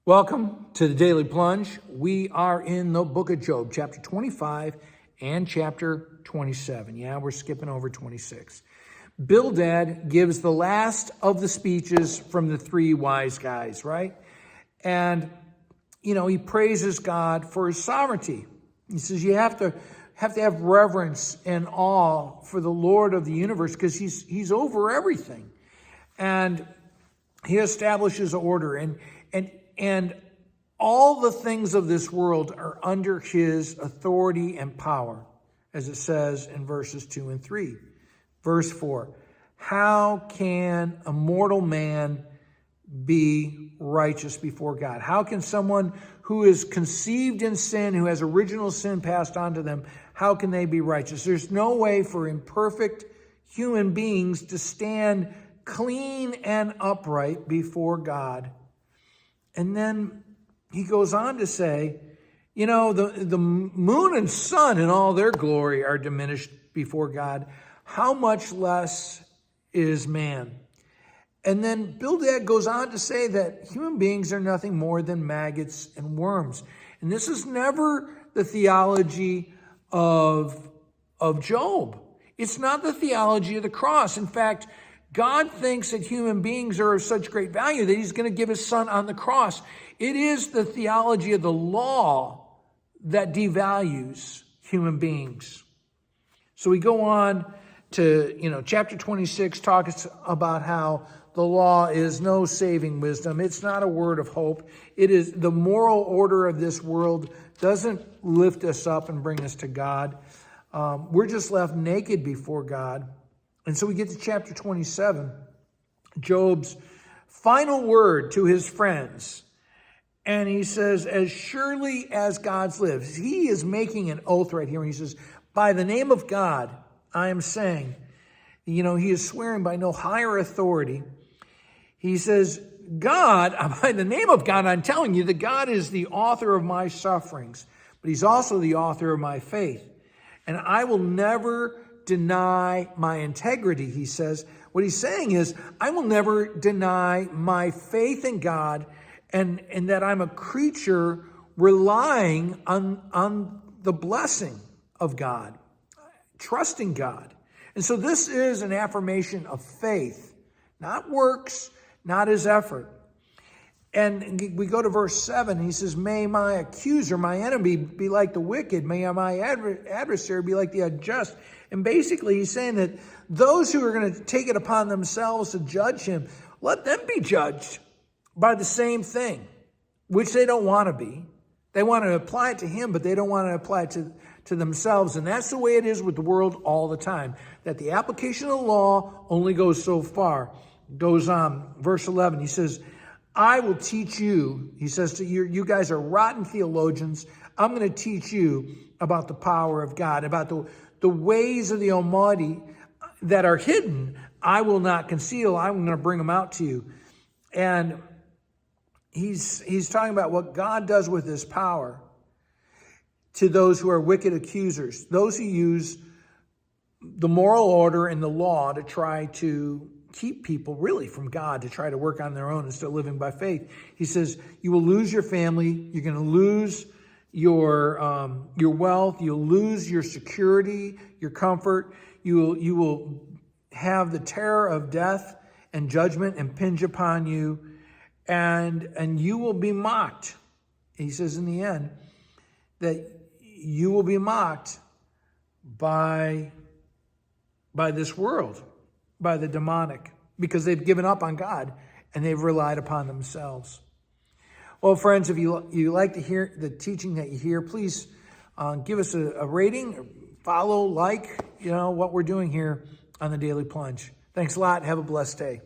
Welcome to the Daily Plunge. We are in the book of Job, chapter 25 and chapter 27. Yeah, we're skipping over 26. Bildad gives the last of the speeches from the three wise guys, right? And, he praises God for his sovereignty. He says you have to have reverence and awe for the Lord of the universe because he's over everything. And he establishes order and all the things of this world are under his authority and power, as it says in verses 2 and 3. Verse 4, how can a mortal man be righteous before God? How can someone who is conceived in sin, who has original sin passed on to them, how can they be righteous? There's no way for imperfect human beings to stand clean and upright before God. And then he goes on to say, the moon and sun in all their glory are diminished before God. How much less is man? And then Bildad goes on to say that human beings are nothing more than maggots and worms. And this is never the theology of Job. It's not the theology of the cross. In fact, God thinks that human beings are of such great value that he's going to give his son on the cross. It is the theology of the law that devalues human beings. So we go on to, chapter 26 talks about how the law is no saving wisdom. It's not a word of hope. It is the moral order of this world doesn't lift us up and bring us to God. We're just left naked before God. And so we get to chapter 27, Job's final word to his friends. And he says, as surely as God lives, he is making an oath right here. And he says, by the name of God, I am saying, he is swearing by no higher authority. He says, God, by the name of God, I'm telling you that God is the author of my sufferings, but he's also the author of my faith. And I will never deny my integrity, he says. What he's saying is, I will never deny my faith in God and that I'm a creature relying on the blessing of God, trusting God. And so this is an affirmation of faith, not works, not his effort. And we go to verse 7. He says, may my accuser, my enemy, be like the wicked. May my adversary be like the unjust. And basically he's saying that those who are going to take it upon themselves to judge him, let them be judged by the same thing, which they don't want to be. They want to apply it to him, but they don't want to apply it to themselves. And that's the way it is with the world all the time, that the application of the law only goes so far. Goes on, verse 11, he says, I will teach you, he says to you guys are rotten theologians. I'm going to teach you about the power of God, about the ways of the Almighty that are hidden. I will not conceal. I'm going to bring them out to you. And he's talking about what God does with his power to those who are wicked accusers, those who use the moral order and the law to try to keep people really from God, to try to work on their own instead of living by faith. He says, you will lose your family. You're going to lose your wealth. You'll lose your security, your comfort. You will have the terror of death and judgment impinge upon you, and you will be mocked. He says in the end that you will be mocked by this world, by the demonic, because they've given up on God and they've relied upon themselves. Well, friends, if you like to hear the teaching that you hear, please give us a rating, follow, like, what we're doing here on the Daily Plunge. Thanks a lot. Have a blessed day.